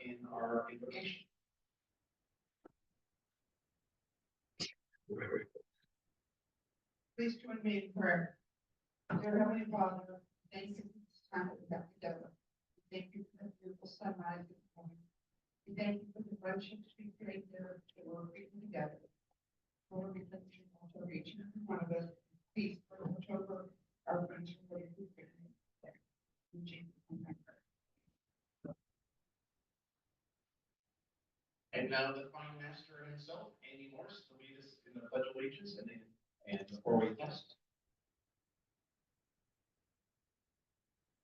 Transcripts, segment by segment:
in our invocation. Please join me in prayer. Dear Heavenly Father, thank you for this time that we have together. Thank you for the beautiful sunrise this morning. We thank you for the friendship to be created that we're working together. Lord, we thank you for each and every one of us. Please watch over our friends and what you've given us. In Jesus' name I pray. And now the Prime Master himself, Andy Morris, to lead us in the Pledge of Allegiance and before we cast.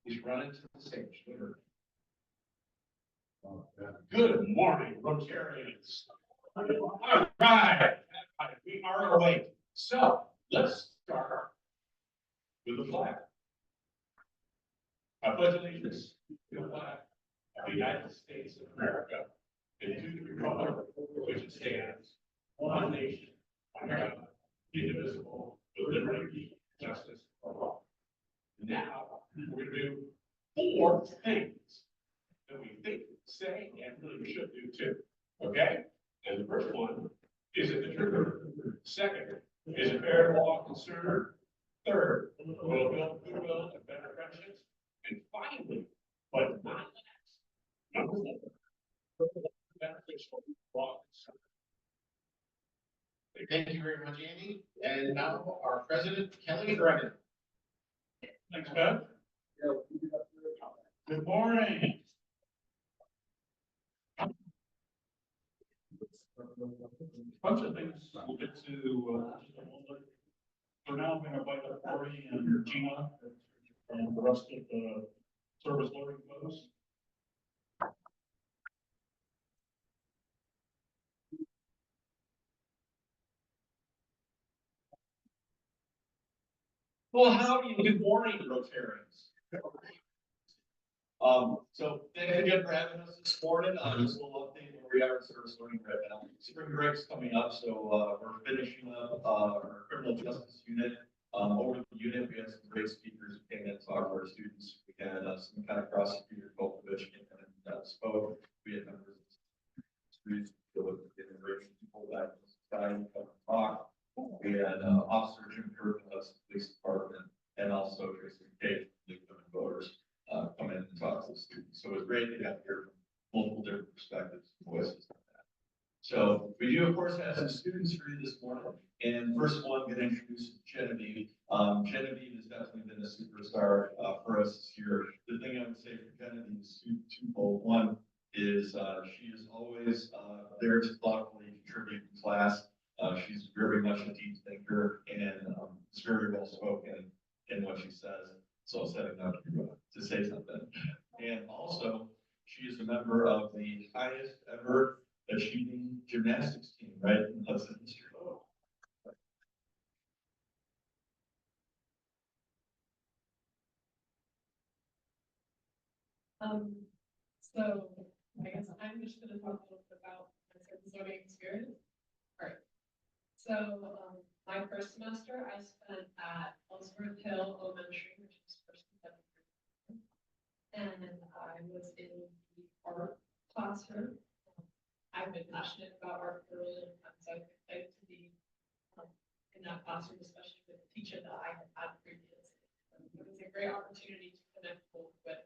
He's running to the stage. Good morning, Rotarians. All right, we are awake. So let's start with the flag. I pledge allegiance to the flag of the United States of America and to the republic for which it stands, one nation, under God, indivisible, with liberty and justice for all. Now we're going to do 4 things that we think, say, and really should do too. Okay? And the first one is it the truth? Second, is it fair to all concerned? Third, will it build goodwill and better friendships? And finally, but not last, number 4, beneficial for all concerned. Thank you very much, Andy. And now our president, Kelly Brennan. Thanks, Ben. Good morning. Bunch of things we'll get to just a moment. For now, I'm going to invite up Corey and Gina and the rest of the service loading folks. Well, howdy and good morning, Rotarians. So thanks again for having us this morning. Just a little update where we are in service learning right now. Spring break's coming up, so we're finishing up our criminal justice unit. Over the unit, we had some great speakers who came in and talked to our students. We had some kind of prosecutor, Kolkovich, and spoke. We had members of the streets, immigration people that society come and talk. We had Officer Jim Kirk of the police department, and also Tracy McKay, League of Women Voters, come in and talk to the students. So it was great to have to hear from multiple different perspectives and voices on that. So we do, of course, have some students for you this morning. And first of all, I'm going to introduce Genevieve. Genevieve has definitely been a superstar for us this year. The thing I would say for Genevieve is twofold. One is she is always there to thoughtfully contribute to class. She's very much a deep thinker and is very well spoken in what she says. So I'm setting up to say something. And also, she is a member of the highest ever achieving gymnastics team, right, in Hudson history. So I guess I'm just going to talk a little bit about my service learning experience. All right. So my first semester I spent at Ellsworth Hill Elementary, which is first and second grade, and I was in the art classroom. I've been passionate about art for a really long time, so I was excited to be in that classroom, especially with the teacher that I had had previously. It was a great opportunity to connect both with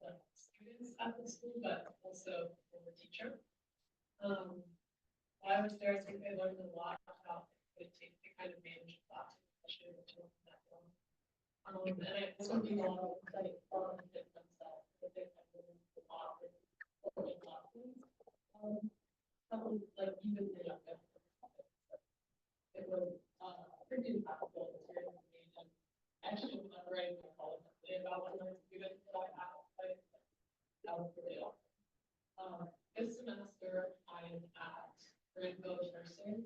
the students at the school, but also with the teacher. While I was there, I think I learned a lot about what it takes to kind of manage classes, especially with children that young. And I also do a lot of like fit themselves. I think I learned a lot with classes. Like even the young it was pretty impactful experience for me. And actually, when I'm writing my college essay about one of my students that I have, like, that was really awesome. This semester, I'm at Grand Village Nursing,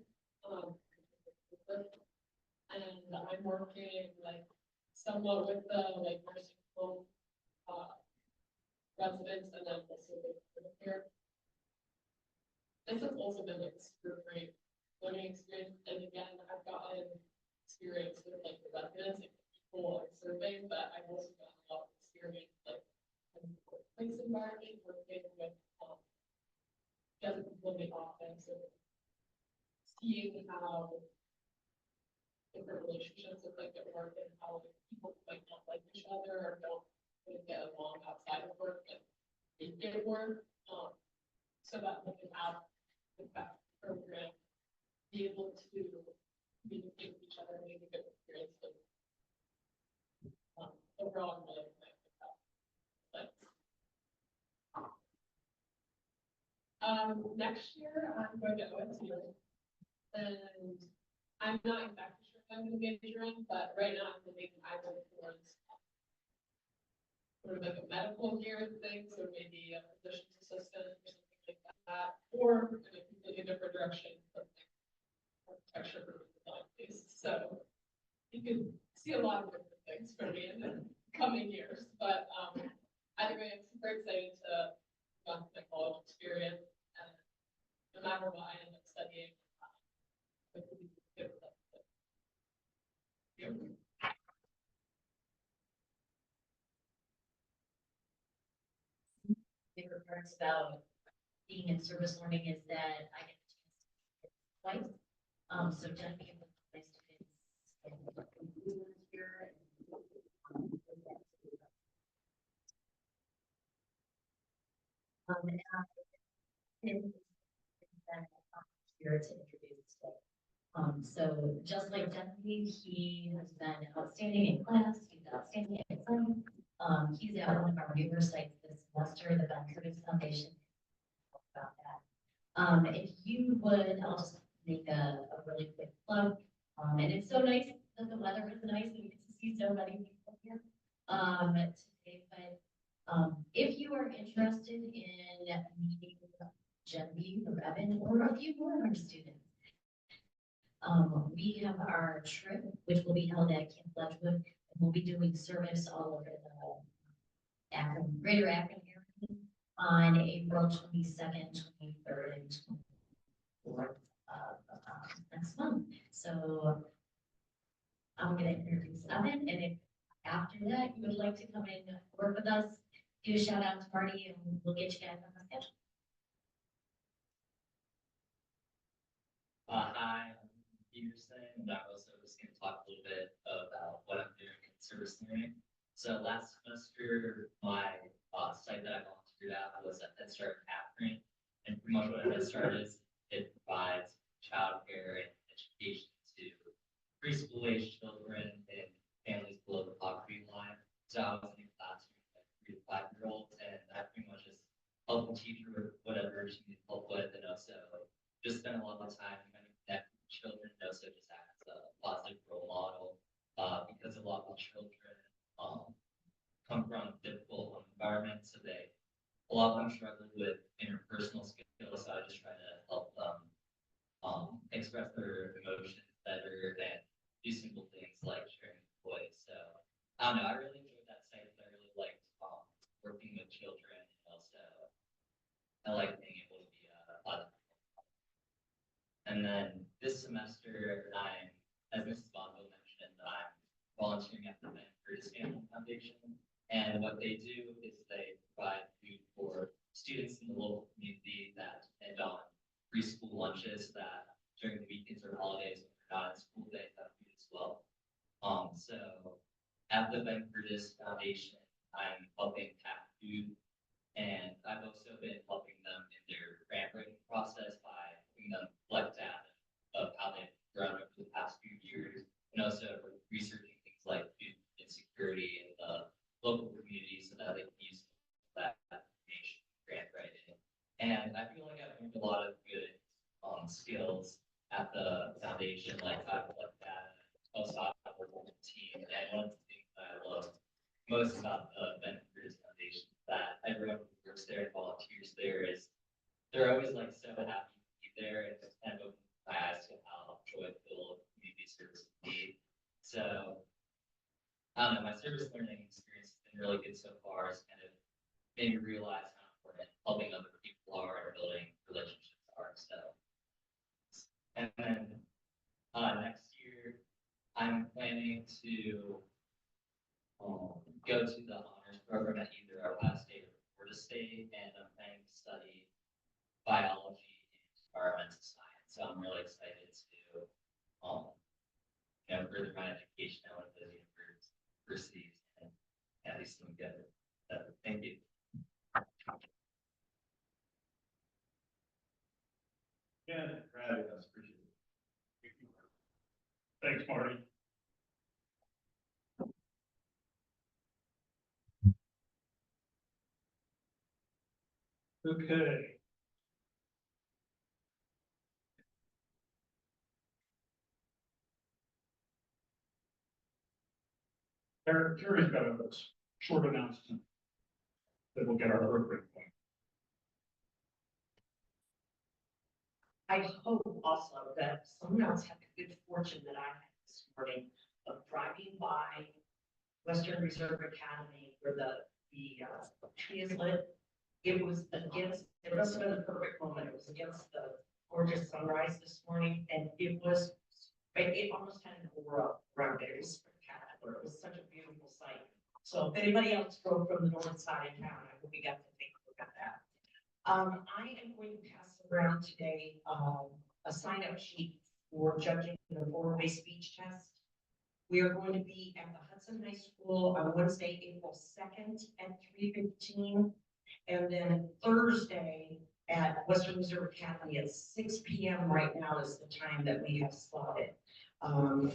and I'm working like somewhat with the like nursing home residents, and then also with here. This has also been like super great learning experience, and again, I've gotten experience with like the residents and people like surveying, but I've also gotten a lot of experience like in the workplace environment, working with seeing how different relationships look like at work and how people might not like each other or don't really get along outside of work, but they get work. So that we can have the back program be able to communicate with each other and make a good experience of overall I'm really excited about. Next year I'm going to OSU, and I'm not exactly sure if I'm going to major in, but right now I'm thinking either towards sort of like a medical gear thing, so maybe a physician's assistant or something like that, or in a completely different direction, something architecture or design based. So you can see a lot of different things for me in the coming years, but either way, I'm super excited to go through my college experience, and no matter what I end up studying, it will be good with that. Favorite parts about being in service learning is that I get a chance to see it twice. So Genevieve with my students and here. And here to introduce today. So just like Genevieve, he has been outstanding in class, he's outstanding at exam. He's at one of our newer sites this semester, the Ben Curtis Foundation. About that. If you would, I'll just make a really quick plug. And it's so nice that the weather is nice and we get to see so many people here today. But if you are interested in meeting Genevieve or Evan or a few more of our students, we have our trip, which will be held at Camp Ledgewood, and we'll be doing service all over the greater Akron area on April 22nd, 23rd, and 24th of next month. So I'm going to introduce Evan, and if after that you would like to come in and work with us, do a shout out to Marty, and we'll get you guys on the schedule. Hi, I'm Peterson, and I'm also just going to talk a little bit about what I'm doing in service learning. So last semester, my site that I volunteered at was at Head Start Akron, and pretty much what Head Start is, it provides childcare and education to preschool age children and families below the poverty line. So I was in a classroom with 3 to 5-year-olds, and I pretty much just help the teacher with whatever she needs help with, and also just spend a lot of time trying to connect with children, and also just act as a positive role model, because a lot of children come from difficult environments, so a lot of them struggle with interpersonal skills, so I just try to help them express their emotions better and do simple things like sharing toys. So I don't know, I really enjoyed that site. I really liked working with children, and also I like being able to be a positive. And then this semester, as Mrs. Bonville mentioned, I'm volunteering at the Curtis Family Foundation. And what they do is they provide food for students in the local community that depend on preschool lunches that during the weekends or holidays when they're not in school, they have food as well. So at the Ben Curtis Foundation, I'm helping pack food, and I've also been helping them in their grant writing process by helping them collect data of how they've grown over the past few years, and also researching things like food insecurity in the local community so that they can use that information grant writing. And I feel like I've learned a lot of good skills at the foundation, like I've looked at also I have a local team, and one of the things that I love most about the Ben Curtis Foundation is that everyone who works there and volunteers there they're always like so happy to be there, and just kind of opened my eyes to how joyful community service can be. So I don't know, my service learning experience has been really good so far. It's kind of made me realize how important helping other people are and building relationships are. So, and then next year, I'm planning to go to the honors program at either Ohio State or Florida State, and I'm planning to study biology and environmental science. So I'm really excited further my education at one of the universities and at least some good. So, thank you. Yeah, right, that's appreciated. Thanks, Marty. Okay. Terry's got a short announcement that will get our Rotary point. I hope also that someone else had the good fortune that I had this morning of driving by Western Reserve Academy where the tree is lit. It was against, it must have been the perfect moment. It was against the gorgeous sunrise this morning, and it almost had an aura around it. It was spectacular. It was such a beautiful sight. So if anybody else drove from the north side of town, I hope we got to take a look at that. I am going to pass around today a sign-up sheet for judging the four-way speech test. We are going to be at the Hudson High School on Wednesday, April 2nd at 3:15, and then Thursday at Western Reserve Academy at 6 p.m. right now is the time that we have slotted.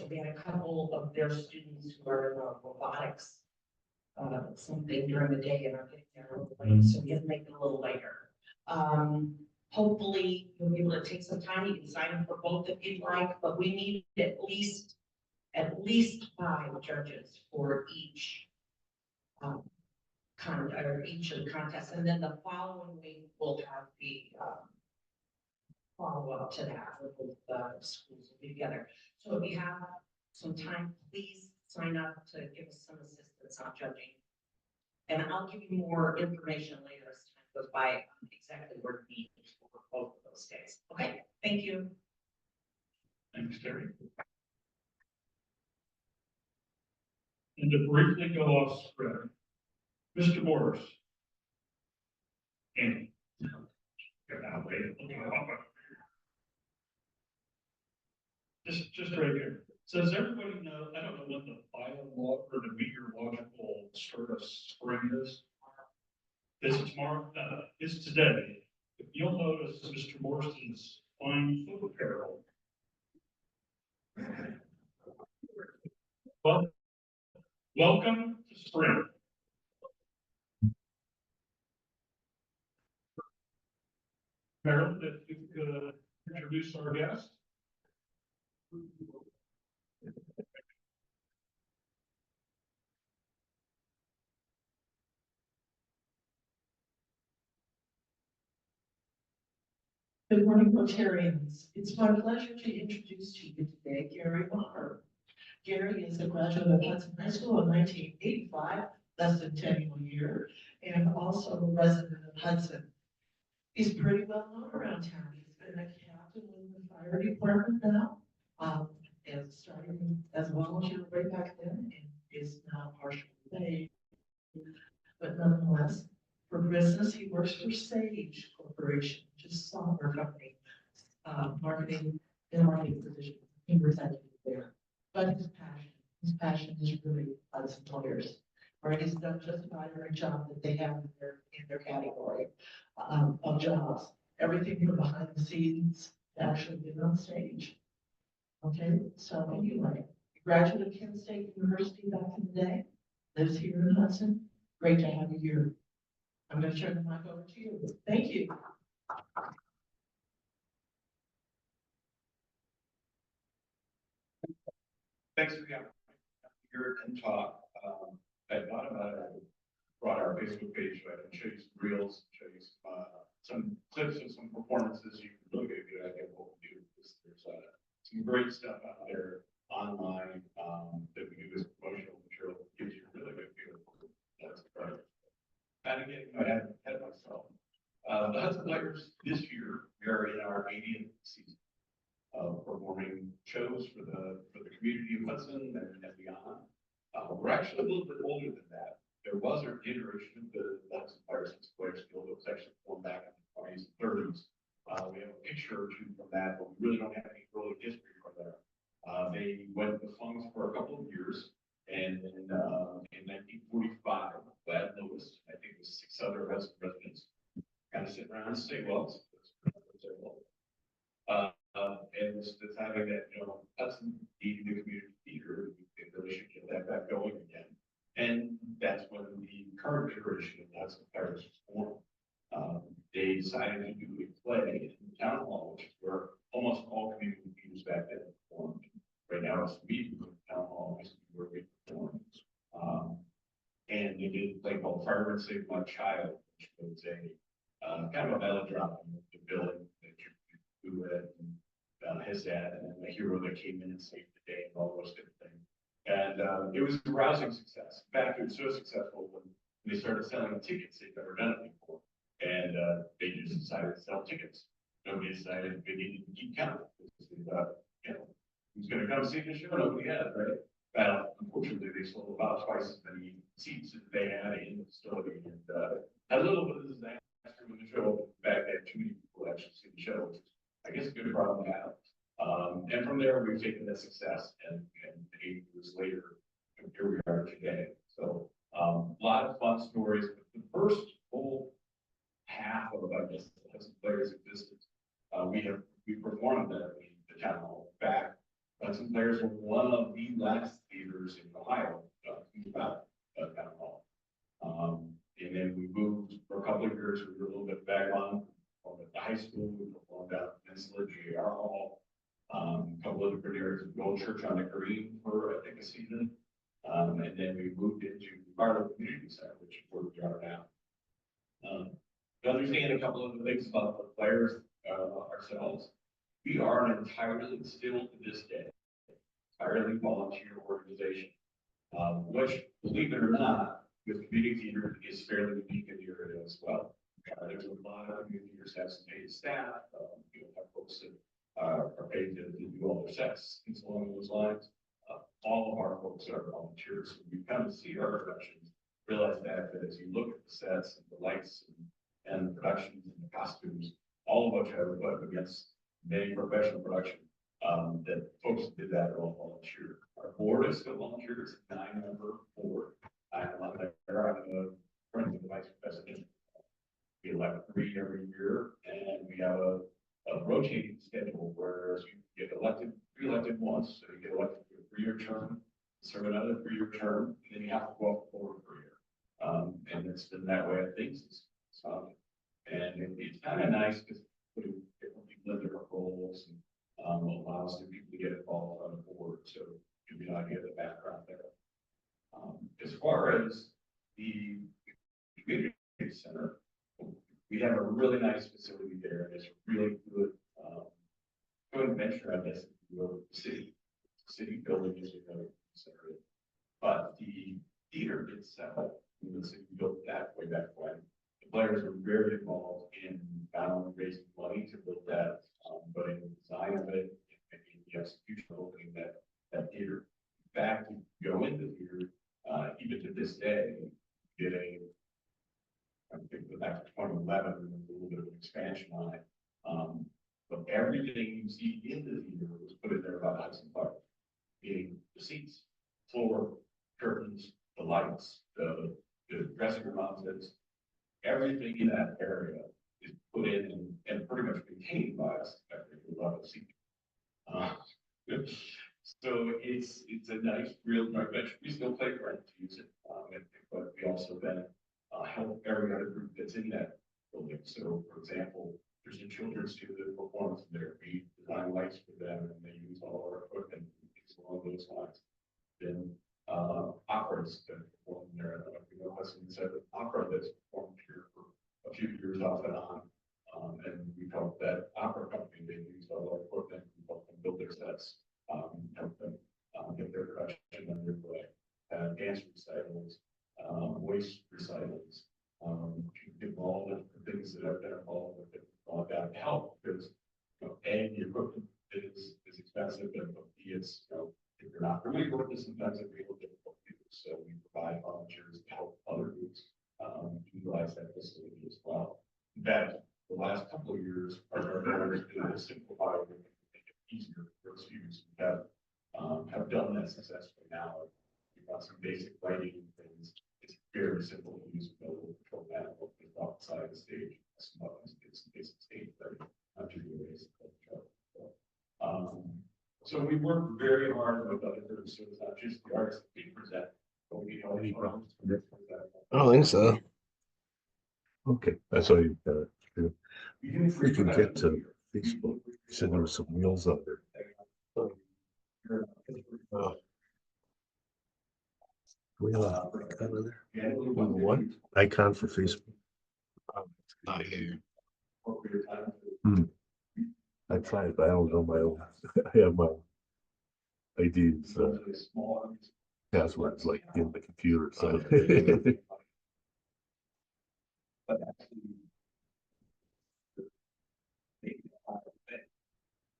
We had a couple of their students who are in robotics something during the day and are getting there a little late, so we have to make it a little later. Hopefully you'll be able to take some time. You can sign up for both if you'd like, but we need at least 5 judges for each each of the contests, and then the following week we'll have the follow up to that with the schools will be together. So if you have some time, please sign up to give us some assistance on judging. And I'll give you more information later as time goes by on exactly where to meet for both of those days. Okay, thank you. Thanks, Terry. And to briefly go off script, Mr. Morris. Andy. Get out of Just right here. So does everybody know, I don't know when the biological or the meteorological sort of spring is. Is it tomorrow? It's today. If you'll notice Mr. Morrison's fine foot apparel. Well, welcome to spring. Marilyn, if you could introduce our guest. Good morning, Rotarians. It's my pleasure to introduce to you today Gary Maher. Gary is a graduate of Hudson High School in 1985, less than 10 year, and also a resident of Hudson. He's pretty well known around town. He's been a captain in the fire department now, and starting as a volunteer way back then, and is now partially paid. But nonetheless, for business, he works for Sage Corporation, which is a software company, marketing position. He represented there. But his passion is really Hudson Players, where he's done just about every job that they have in their category of jobs. Everything from behind the scenes to actually being on stage. Okay, so anyway, graduate of Kent State University back in the day, lives here in Hudson. Great to have you here. I'm going to turn the mic over to you. Thank you. Thanks for the opportunity to hear and talk. I thought about it. I brought our Facebook page so I can show you some reels, show you some clips of some performances. You can really get a good idea of what we do. There's some great stuff out there online that we do as promotional material. Gives you a really good feel. That's right. And again, I had myself. The Hudson Players this year, we are in our 80th season of performing shows for the community of Hudson and beyond. We're actually a little bit older than that. There was an iteration of the Hudson Fire Players Guild that was actually formed back in the 20s and 30s. We have a picture or two from that, but we really don't have any early history from there. around Saywell. And was deciding that, Hudson needed a community theater, they really should get that back going again. And that's when the current iteration of Hudson Players was formed. They decided to do a play in the town hall, which is where almost all community theaters back then performed. Right now it's meeting with the town hall, is where we perform. And they did a play called Fireman Save My Child, which was a kind of a melodrama, the villain that you do it, and his dad, and then the hero that came in and saved the day, and all those different things. And it was a rousing success. In fact, it was so successful when they started selling tickets, they'd never done it before. And they just decided to sell tickets. Nobody decided they needed to keep counting. Who's going to come see the show? Nobody had, right? But unfortunately, they sold about twice as many seats as they had in the facility. And had a little bit of disaster when the show opened. In fact, they had too many people actually see the show, which is, I guess, a good problem to have. And from there, we've taken that success, and 8 years later, here we are today. So a lot of fun stories. The first whole half of, I guess, the Hudson Players existence, we performed at the town hall back. Hudson Players were one of the last theaters in Ohio about town hall. And then we moved for a couple of years. We were a little bit back on at the high school. We performed out in Peninsula, JR Hall, a couple of different areas of Gold Church on the Green for, I think, a season. And then we moved into Barlow Community Center, which is where we are now. To understand a couple of the things about the players ourselves, we are an entirely, still to this day, entirely volunteer organization, which, believe it or not, with community theater is fairly unique in the area as well. There's a lot of community theaters have some paid staff, have folks that are paid to do all their sets, things along those lines. All of our folks are volunteers. So we kind of see our productions, realize that as you look at the sets and the lights and the productions and the costumes, all of which have put up against many professional production, that folks that did that are all volunteer. Our board is still volunteer. It's a 9-member board. I'm on there. I'm currently the vice president. We elect 3 every year, and we have a rotating schedule, whereas you get elected, re-elected once, so you get elected for a 3-year term, serve another 3-year term, and then you have to go up forward for a year. And it's been that way, I think, and it's kind of nice because putting different people in different roles and allows the people to get involved on the board. So give you an idea of the background there. As far as the community center, we have a really nice facility there. It's really good, joint venture, I guess, if you will, city building is consider it. But the theater itself, the city built that way back when. The players were very involved in not only raising money to build that, but in the design of it, and in the execution of opening that theater. In fact, you go into the theater, even to this day, getting, I think back to 2011, and a little bit of an expansion on it. But everything you see in the theater was put in there by Hudson Fire, meaning the seats, floor, curtains, the lights, the dressing room outfits, everything in that area is put in and pretty much maintained by us at the level of seat. So it's a nice, real joint venture. We still pay rent to use it, but we also then help every other group that's in that building. So, for example, there's a children's student performance there. We design lights for them, and they use all our equipment and things along those lines. Then operas that perform there. I don't know if you know Hudson said that opera that's performed here for a few years off and on. And we've helped that opera company. They use all our equipment. We help them build their sets, help them get their production underway. Dance recitals, voice recitals, all the things that I've been involved with that help, because A, the equipment is expensive, and B, it's if you're not familiar with this, sometimes it can be a little difficult to do. So we provide volunteers to help other groups utilize that facility as well. In fact, the last couple of years, our goal is to simplify and make it easier for students who have done that successfully now. We've got some basic lighting things. It's very simple to use, no control panel outside the stage. It's 8:30, not 2 days. So we work very hard with other groups, so it's not just the artists that we present, but we help. Any problems? I don't think so. Okay, that's all you've got. We can get to Facebook. You said there was some wheels on there. We have an icon on there. What? Icon for Facebook? Not here. I tried, but I don't know my own. I have my own IDs, passwords like in the computer, so.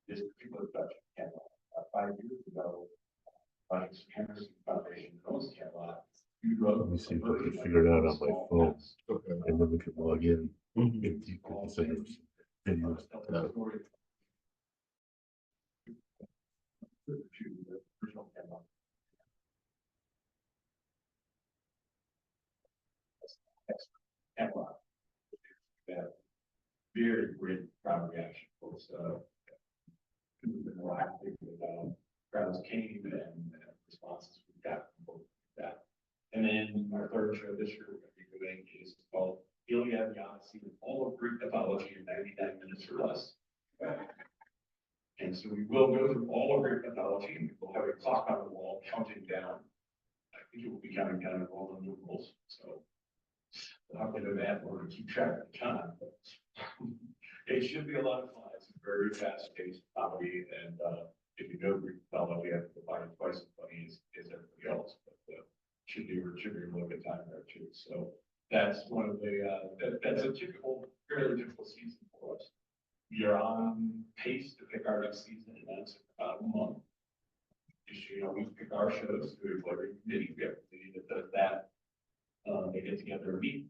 This particular project came out 5 years ago. Project Henderson Foundation owns Camelot. Let me see if I can figure it out on my phone, and then we can log in. Mhm. If you can send us videos. Camelot. Very great crowd reaction, folks, crowds came and responses we got from both that. And then our third show this year we're gonna be doing is called Iliad the Odyssey, all of Greek mythology in 99 minutes or less. And so we will go through all of Greek mythology, and we'll have a clock on the wall counting down. I think it will be counting down in all the numerals, so. I'm gonna do that, we're gonna keep track of the time, but it should be a lot of fun. It's a very fast paced comedy, and, if you know Greek mythology, I have to find it twice as funny as everybody else, but, should be a really good time there too. So that's one of the, that's a fairly typical season for us. We are on pace to pick our next season, and that's about a month. You know, we pick our shows through every committee, we have a committee that does that. They get together and meet,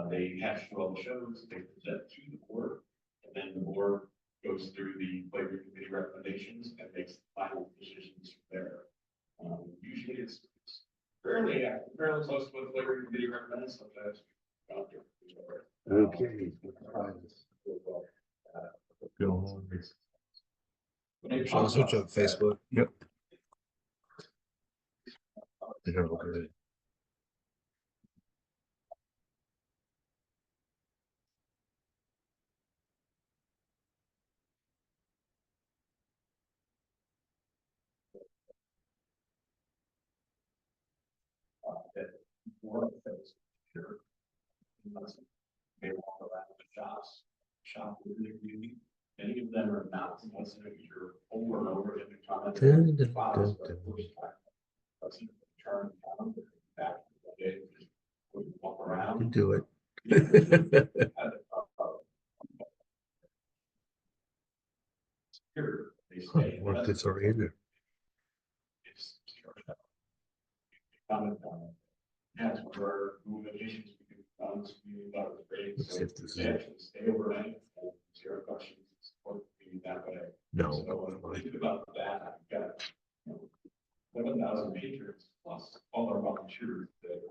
they hash through all the shows, they present to the board, and then the board goes through the playroom committee recommendations and makes final decisions from there. Usually it's fairly close to what the playroom committee recommends, sometimes. Okay. Go on. So I'll switch up Facebook. Yep. Yeah, okay. That more of those here. They walk around the shop with the community. Many of them are not listening to your over and over in the comments. Dun, dun, Files, dun, but dun. first time. Let's see, turn down, back to the day, just walk You around. can do it. Here, they Huh, stay. what if it's already in there? It's comment on it. That's where movementations we do, we thought it was great. Let's So see if this is they it. actually stay overnight, and zero questions, support me that way. No. So when you think about that, I've got, 11,000 patrons plus all our volunteers that,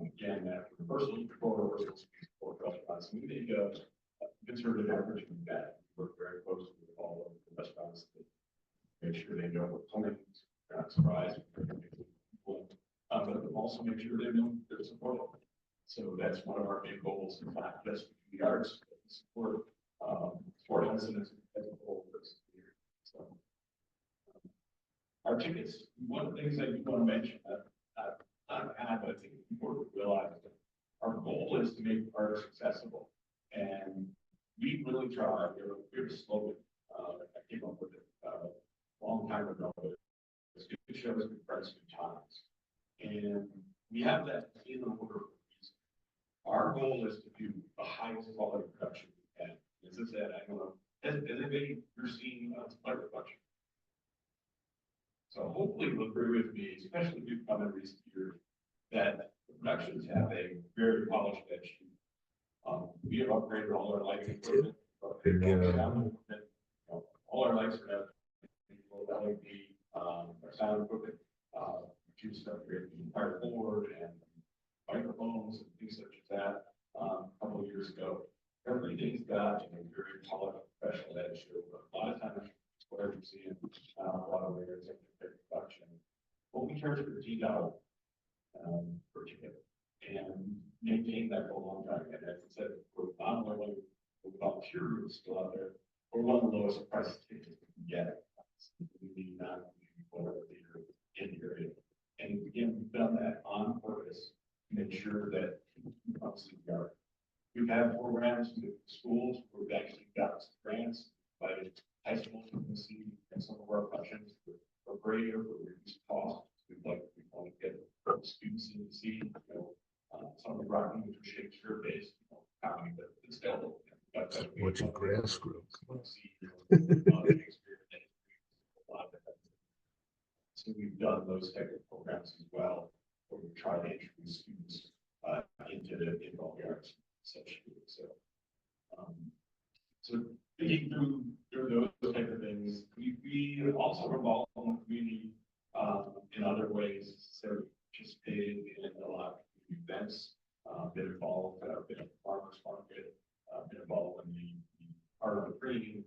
again, after rehearsals, before rehearsals, before restaurants, we make a conservative average of that. We work very closely with all of the restaurants to make sure they know what's coming, they're not surprised. But also make sure they know they're supported. So that's one of our big goals, not just the arts, but support, sport Hudson as a whole. So, our tickets, one of the things I do want to mention that I've had, but I think it's important to realize that our goal is to make art accessible. And we really try, we have a slogan, I came up with it a long time ago. It's good shows, good friends, good times. And we have that in the order of reason. Our goal is to do the highest quality production we can. As I said, I don't know, has anybody ever seen a Fire production? So hopefully you'll agree with me, especially if you've come in recent years, that the productions have a very polished edge. We have upgraded all our lighting equipment. All our lights are LED, our sound equipment, just upgraded the entire board and microphones and things such as that, a couple of years ago. everything's got a very polished professional edge to it, but a lot of times, whatever you see in, a lot of areas of production, what we charge for $15, per ticket, and maintain that for a long time, and as I said, we're not only with volunteer groups still out there, we're one of the lowest price tickets we can get. We need not whatever theater in the area, and again, we've done that on purpose to make sure that obviously we've had programs with schools where we've actually got some grants by high schools you can see in some of our functions for greater for reduced cost. We want to get students in to see, some of the rock music or Shakespeare based, comedy, but it's still. Watching grass grow. So we've done those type of programs as well, where we try to introduce students into the involved arts essentially. So thinking through those type of things, we also involve in the community in other ways. So participated in a lot of events, been involved, been at the farmers market, been involved in the art of the training,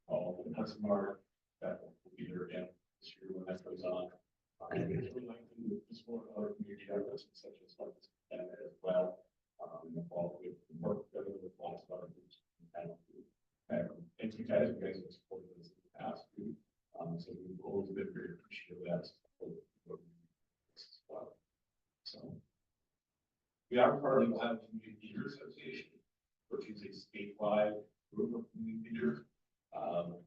involved in Hudson Mart, that will be there again this year when that goes on. And we really like to support other community efforts such as as well. Involved with work together with lots of other groups. Thank you guys have supported this in the past too. So we've always been very appreciative of that support as well. So we are part of the Ohio Community Theater Association, which is a statewide group of community theaters.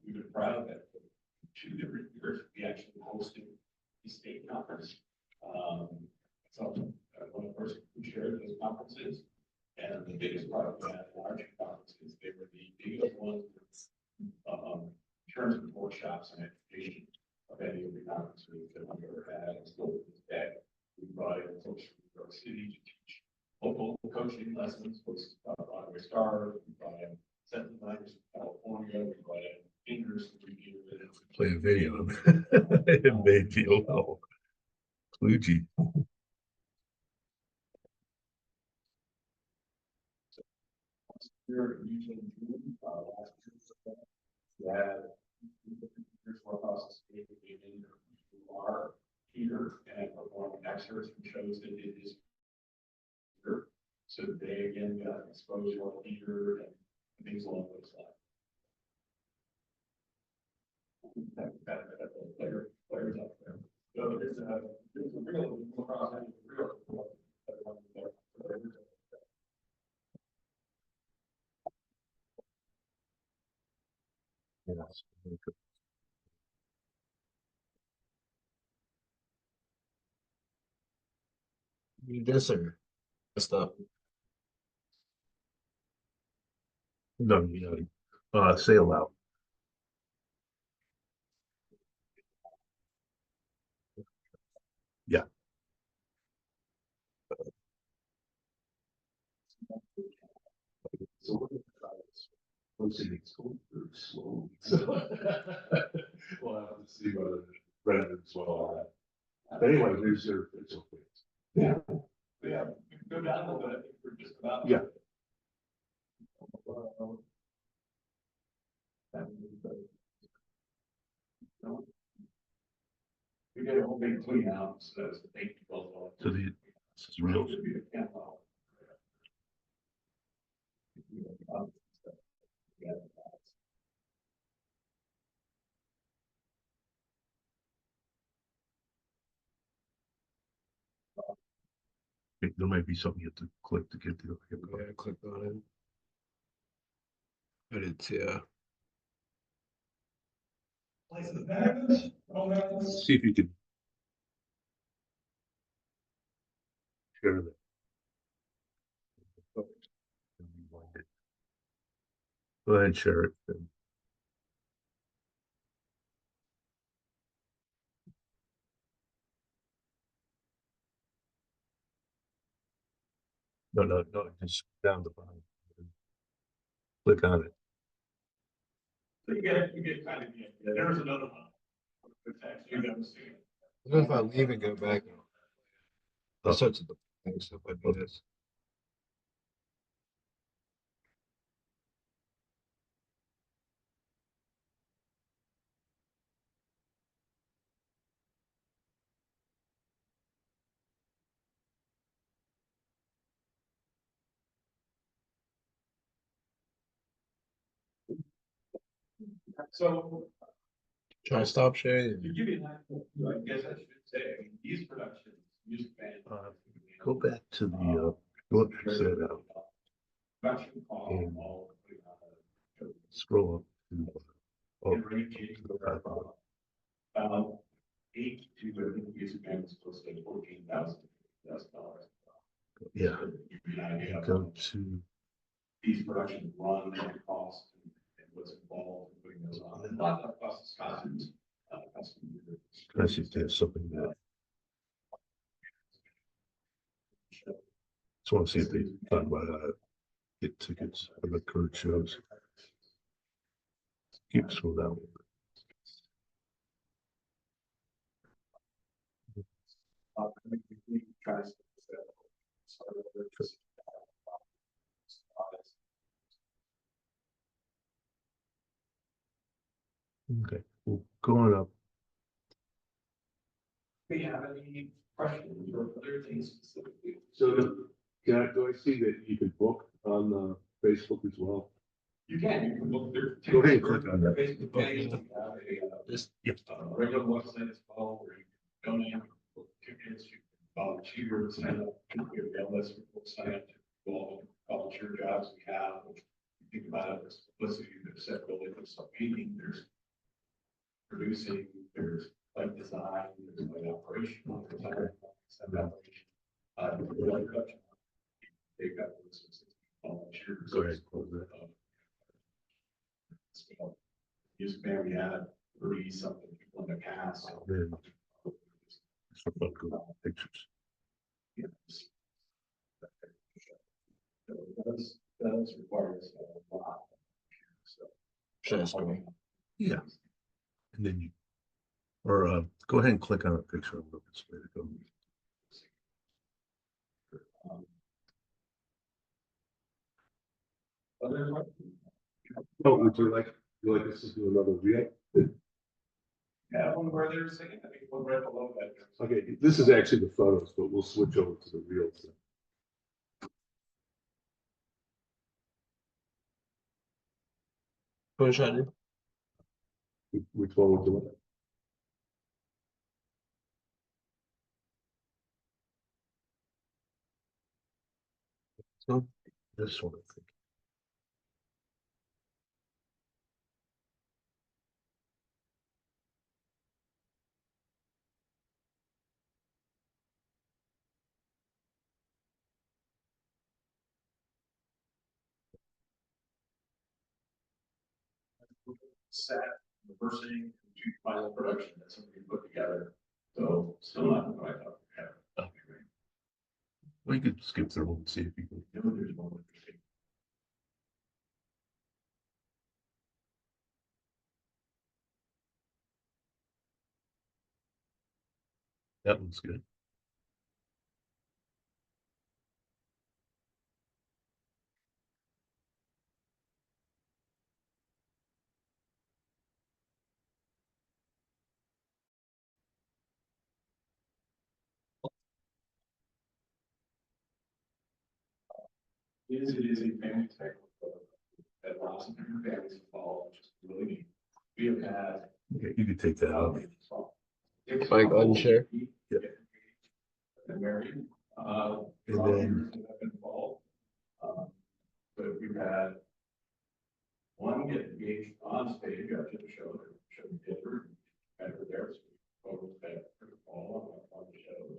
We've been proud that for 2 different years we actually hosted the state conference. One of the first who chaired those conferences, and the biggest part of that large conferences, they were the biggest ones in terms of workshops and education of any of the conferences that we've ever had. And still to this day, we brought in folks from New York City to teach local coaching lessons, folks Broadway stars, we brought in set designers from California, we brought in singers from Play a video. It made me low. Kludgy. Here in Eugene, June, last year, we had years across the state of Eugene who are here and perform excerpts from shows that did this year. So they again got exposure to theater and things along those lines. Players up there. So there's a real cross real. Yes. You this or stuff? No, say aloud. Yeah. So it's going through slowly. So we'll have to see whether residents will. But anyway, there's your official place. Yeah. Yeah, we can go down a little bit. We're just about. Yeah. We did a whole big clean out, so that's the paint. So this is real. There might be something you have to click to get to. Yeah, I clicked on it. I did too. Yeah. See if you can share that. Go ahead, share it. No, just down the bottom. Click on it. So you get kind of, there's another one. It's actually, What if I leave and go back? I'll search the things if I do this. So Try to stop sharing. to give you an idea, I guess I should say, I mean, these productions, music band. Go back to the, what you said, Production cost, and all, scroll up to, oh, and ranging from about 8 to, I think, music band was supposed to be $14,000. yeah, So to give you an idea of go to, these productions run and cost and what's involved in putting those on. And a lot of that costs costumes. I see if there's something that, just want to see if they talk about how to get tickets for the current shows. Keep scrolling down. Okay, well, going up, Do you have any questions or other things specifically? So do I see that you can book on Facebook as well? You can look there. Go ahead and click on that. Facebook page, we have a, this, yep, regular website as well, where you can donate, book tickets, you can volunteer, sign up, we have a list of people sign up to all the volunteer jobs we have, which you think about it, there's publicity, there's set building, there's some painting, there's producing, there's like design, there's like operational, there's operation. Like production. They've got those volunteers. go ahead, close that. Music band, we had 30 something people in the cast. So, Then, some fun, good pictures. yeah, that requires a lot. So, Share screen. Yeah. And then you, or, go ahead and click on a picture of the way to go. Other Oh, would you like us to do another reel? yeah, one where they're singing, I think one right below that. Okay, this is actually the photos, but we'll switch over to the reels. What should I do? Which one would you like? So, this one, I think. Set, reversing, final production that somebody put together. So still not what I thought we had. Well, you could skip through and see if you can. There's one interesting. That one's good. It is a family type of that lots of different families involved, which is really neat. We have had. Okay, you could take that out. Like unshare? Yeah. And married, And then. Have been involved. But we've had. One get engaged on stage after the show, they dinner, and were there, so we photos that all on the shows.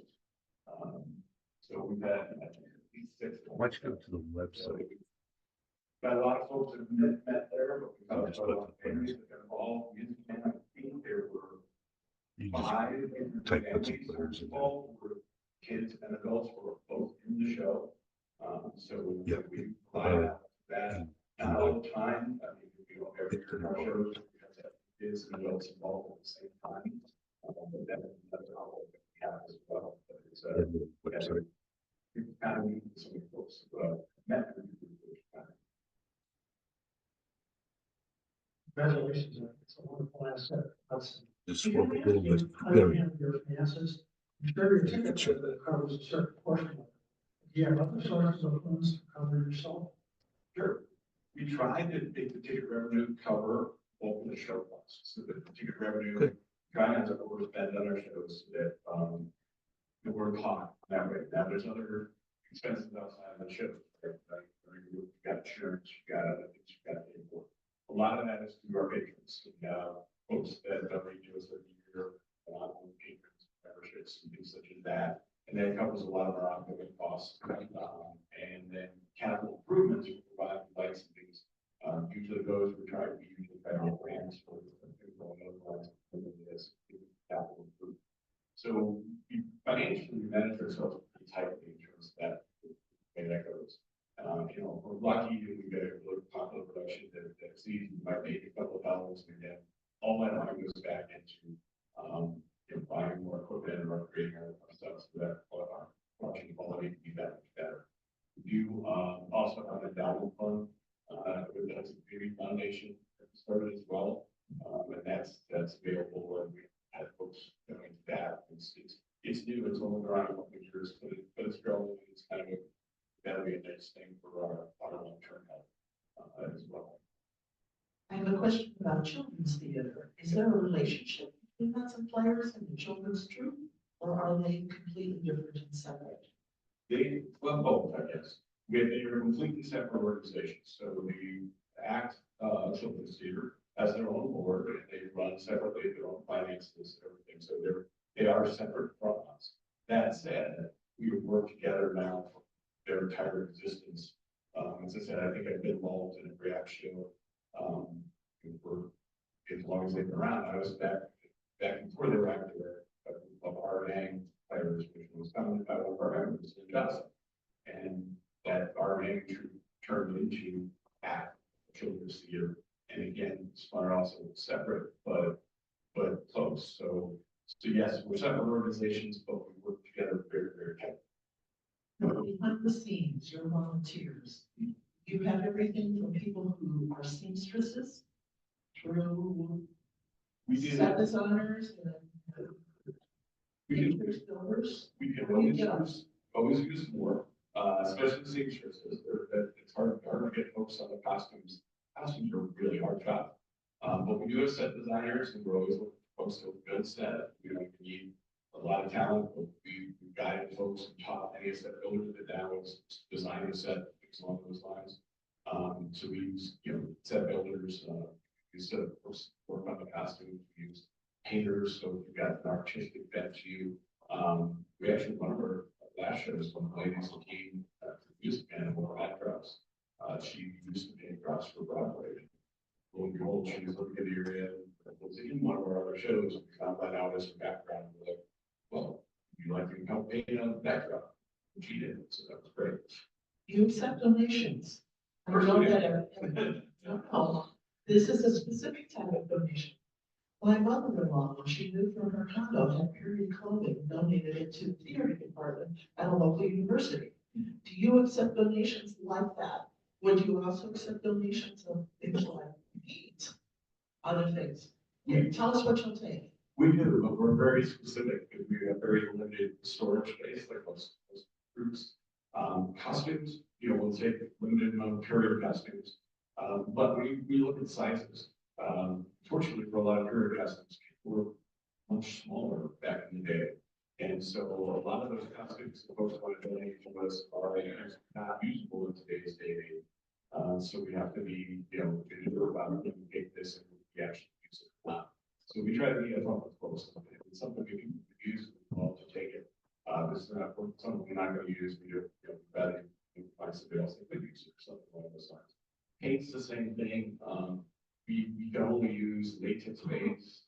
So we've had, I think, at least 6. Why don't you go to the website? Got a lot of folks that met there, but we I'll got just a put lot of the families that got involved, music band, I think there were You just 5 different type Hudson families Players in there. involved, where kids and adults were both in the show. So Yeah. we provide that and not all the time, I mean, every year in our shows, we have to have kids and adults involved at the same time. But that's how we have as well, but it's and the website. kind of meet some of the folks, met. Congratulations, it's a wonderful asset. Hudson. Just scroll a little bit. There. Your finances, I'm sure your ticket that covers a certain portion of it. Do you have other sources of funds to cover yourself? Sure. We tried to make the ticket revenue cover open the show costs, so the ticket revenue, Good. trying not to overspend on our shows so that, we're caught that way. Now, there's other expenses outside of the show, right? Like, you've got insurance, you've got other things you've got to pay for. A lot of that is through our patrons, folks that donate to us every year, patrons, memberships, and things such as that. And that covers a lot of our ongoing costs. And then capital improvements, we provide lights and things. Usually those we try to be usually federal grants for capital improvement. So financially, we manage ourselves pretty tightly in terms of that, way that goes. We're lucky if we get a really popular production that sees, we might make a couple of dollars, and then all that money goes back into, buying more equipment and upgrading our stuff so that our production quality can be that much better. We do, also have an endowment fund, with the Hudson Community Foundation that started as well. And that's available, and we had folks going to that. It's new, it's only around a couple of years, but it's growing. It's kind of that'll be a nice thing for our long-term health, as well. I have a question about children's theater. Is there a relationship between Hudson Players and the children's troupe, or are they completely different and separate? Well, both, I guess. They are completely separate organizations. So the ACT, Children's Theater has their own board, and they run separately, their own finances, and everything. So they are separate from us. That said, we have worked together now for their entire existence. As I said, I think I've been involved in every ACT show, for as long as they've been around. I was back before they were active, of our gang players, which was founded by one of our members in Hudson. And that our name turned into ACT, Children's Theater. And again, are also separate, but close. So yes, we're separate organizations, but we work together very, very tightly. Behind the scenes, your volunteers, you have everything from people who are seamstresses through We do set that. designers and pictures builders. We can What do you always use more, especially seamstresses. It's hard to get folks on the costumes. Costumes are a really hard job. But we do have set designers, and we're always looking for folks with good set. We need a lot of talent, but we've guided folks and taught any set builders that now is designing a set, things along those lines. So we use, set builders, we set of course work on the costumes, we use painters, so if you've got an artistic bent to you. We actually, one of our last shows, one of the ladies who came to the music band and wore backdrops. She used to paint drops for Broadway. Lo and behold, she was looking at the area, and was in one of our other shows, and we found that out as her background. We're like, well, you like to help paint on the backdrop? And she did, so that was great. You accept donations. I Of course know we do. that, no, this is a specific type of donation. My mother-in-law, when she moved from her condo, had period clothing, and donated it to the theater department at a local university. Do you accept donations like that? Would you also accept donations of things like paint, other things? Tell us what you'll take. We do, but we're very specific because we have very limited storage space, like most groups. Costumes, we'll take limited amount of period costumes, but we look at sizes. Fortunately for a lot of period costumes, people were much smaller back in the day. And so a lot of those costumes the folks want to donate to us are not usable in today's day and age. So we have to be, deliberate about it, and take this and we actually use it. So we try to be as long as possible. If it's something we can use, we'll also take it. This is not something we're not going to use. We do, rather find somebody else that could use it or something along those lines. Paint's the same thing. We can only use latex paints,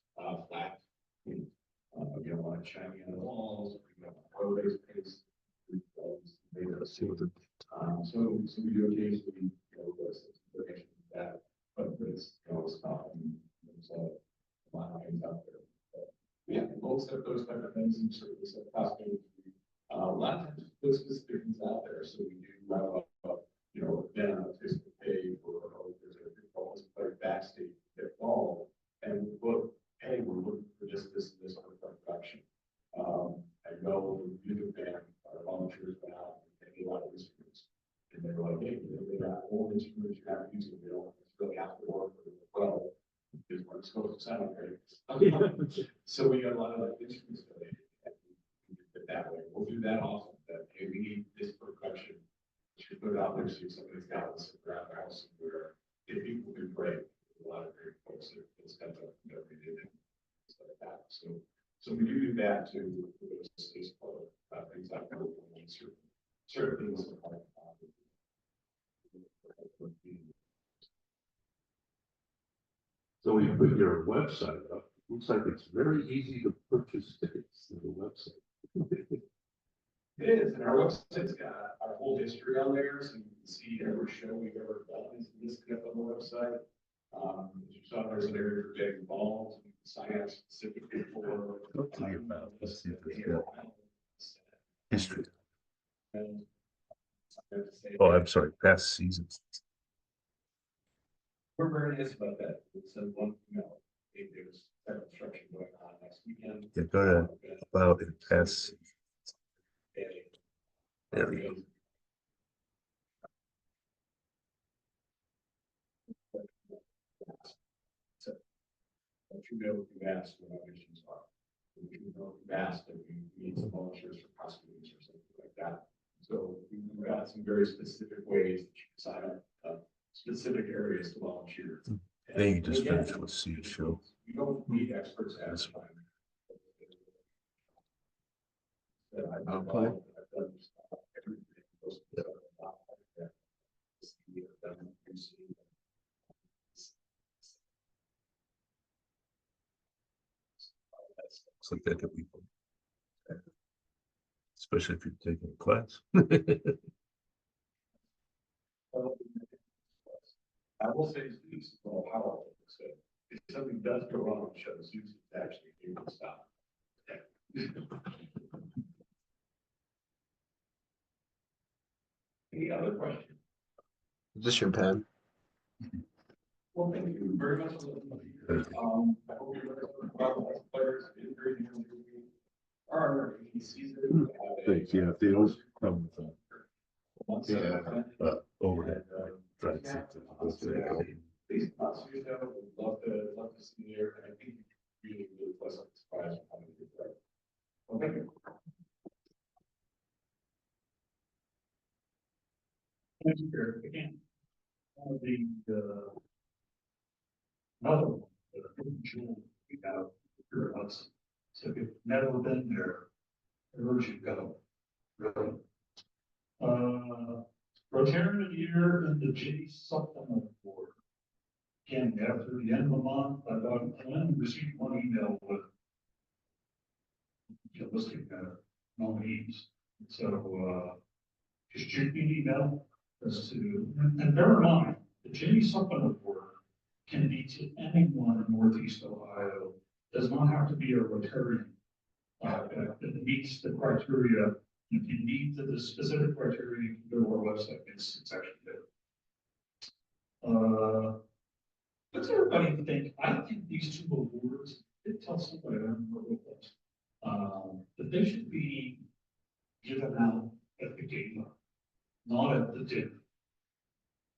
flat. You don't want it shiny on the walls. You don't want oil-based paints. So we do occasionally, that, but it's, it's not, there's a lot of things out there. But, yeah, most of those type of things and sort of this costume. A lot of times those specific things out there, so we do have then on a Facebook page or there's a like backstage get involved and look, hey, we're looking for just this and this other production. I know the music band, our volunteers went out and they a lot of instruments. And they were like, hey, they got old instruments you haven't used them, they don't really have to work with it well. so sound great. So we got a lot of like instruments that way. We'll do that also, that, hey, we need this percussion. Should put it out there, see if somebody's got this around the house, where if people do great, a lot of great folks that it's kind of, you know, they did it. Stuff like that. So we do that to things like certain things. So when you put your website up, looks like it's very easy to purchase tickets to the website. It is, and our website's got our whole history on there, so you can see every show we've ever done is listed up on the website. As you saw, there's an area for getting involved, you can sign up specifically for. I'll tell you about, let's see if it's got history. Oh, I'm sorry, past seasons. We're very nice about that. It's a one, you know, there's construction going on next weekend. You go to about in past. There we go. But you know, you asked what our missions are. You know, you asked that we need some volunteers for prosecutions or something like that. So we've got some very specific ways that you can sign up, specific areas to volunteer. Then you just Again, finish with see a show. You don't need experts at this time. Okay. Looks like that could be fun. Especially if you're taking a class. I will say Zeus is all powerful, so if something does go wrong, show Zeus is actually able to stop. Any other questions? Is this your pen? Well, thank you very much. For I hope you're Hudson Players is very new. Our season. Thanks, yeah, they don't come with Overhead. Try to sit there. These months, you know, love to see you there, and I think really pleasant surprise. Well, thank you. Thank you, Eric. Again, another one, the jewel we have here at Hudson. So if you've never been there, I urge you to go. Really. Rotary of the Year and the J Supplement Board. Again, after the end of the month, I only received one email with listing nominees. So, just shoot me an email as to, and bear in mind, the J Supplement Board can be to anyone in Northeast Ohio, does not have to be a Rotarian. It meets the criteria. If you need the specific criteria, you can go to our website. It's actually there. What's everybody think? I think these two awards, it tells somebody I don't know what it was, that they should be given out at the gala, not at the dinner.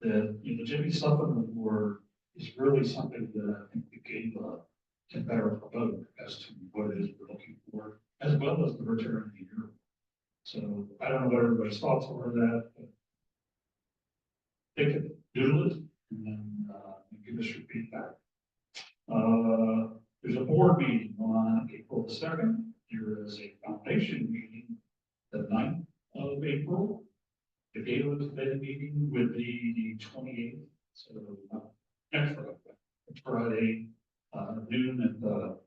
The Jimmy Supplement Award is really something that I think the gala can better promote as to what it is we're looking for, as well as the return of the year. So I don't know what everybody's thoughts are on that, but they could doodle it and then give us your feedback. There's a board meeting on April the 2nd. There is a foundation meeting the 9th of April. The gala committee meeting would be the 28th. So next Friday, noon at the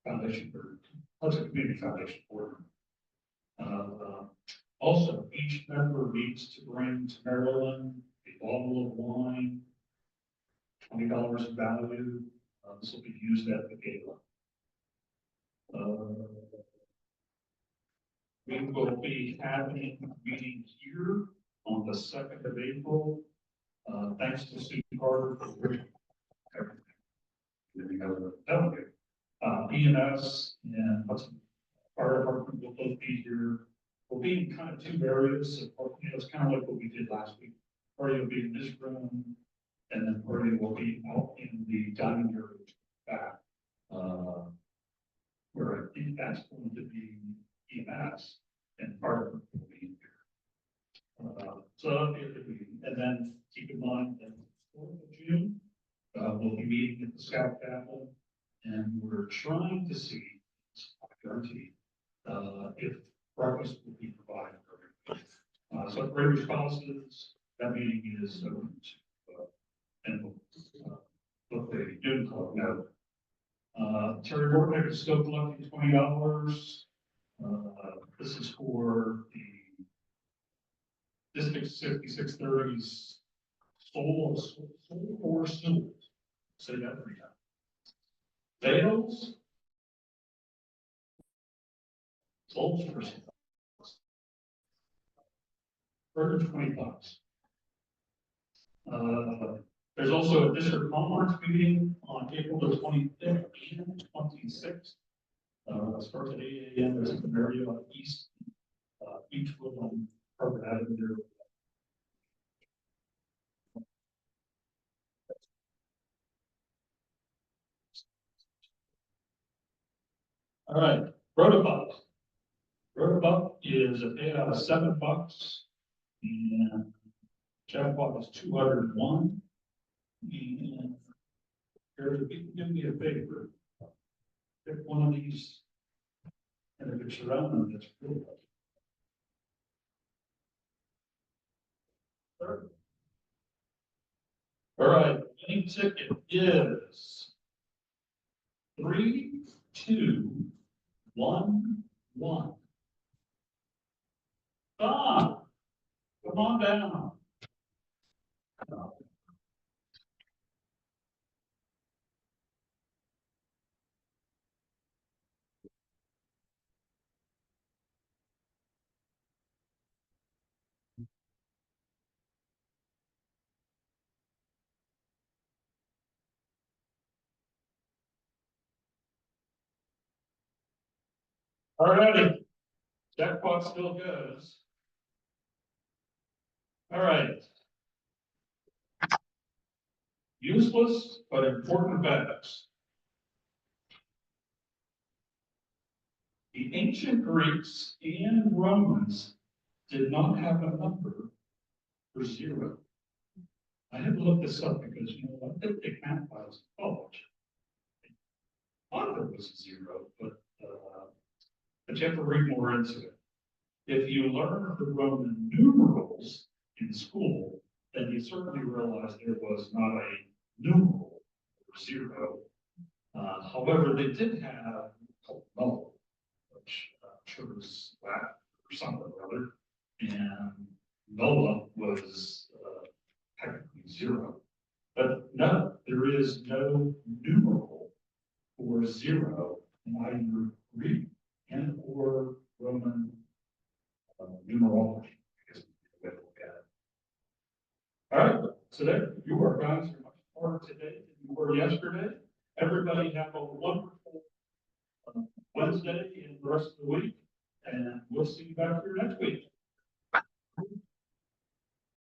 Foundation for Hudson Community Foundation Board. Also, each member needs to bring to Maryland a bottle of wine, $20 in value. This will be used at the gala. We will be having a meeting here on the 2nd of April. Thanks to Sue Carter for everything. Then we have a delegate. EMS and Hudson Fire Department will both be here. We'll be in kind of two areas. It's kind of like what we did last week. Party will be in this room, and then party will be out in the dining area back. Where I think that's going to be EMS and part of it will be here. So it be, and then keep in mind that 4th of June, we'll be meeting at the Scout Capitol, and we're trying to see, I guarantee, if breakfast will be provided for everybody. So great responses, that meeting is open to, and what they do call now. Terry Worknick is still collecting $20. This is for the District 6630's Soul for Sewell. Say that 3 times. Fails. Soul for Sewell. Further $20. There's also a district conference meeting on April the 25th and 26th. Starts at 8 a.m. There's an area on East, Beechwood on Harvard Avenue. All right, Rotobuck. Rotobuck is a payout of $7, and jackpot is 201. And Gary, if you can do me a favor, pick one of these, and if it's around them, that's really good. All right, winning ticket is 3, 2, 1, 1. Don, come on down. All righty, jackpot still goes. All right. Useless but important facts. The ancient Greeks and Romans did not have a number for 0. I had to look this up because, you know, I did take math classes in college. I thought it was 0, but you have to read more into it. If you learn the Roman numerals in school, then you certainly realize there was not a numeral for 0. However, they did have null, which I'm sure was Latin or something or other, and Nola was technically 0. But no, there is no numeral for 0 in either Greek and or Roman numerology. I guess we can look at it. All right, so there you are, guys. You're much smarter today than you were yesterday. Everybody have a wonderful Wednesday and the rest of the week, and we'll see you back here next week.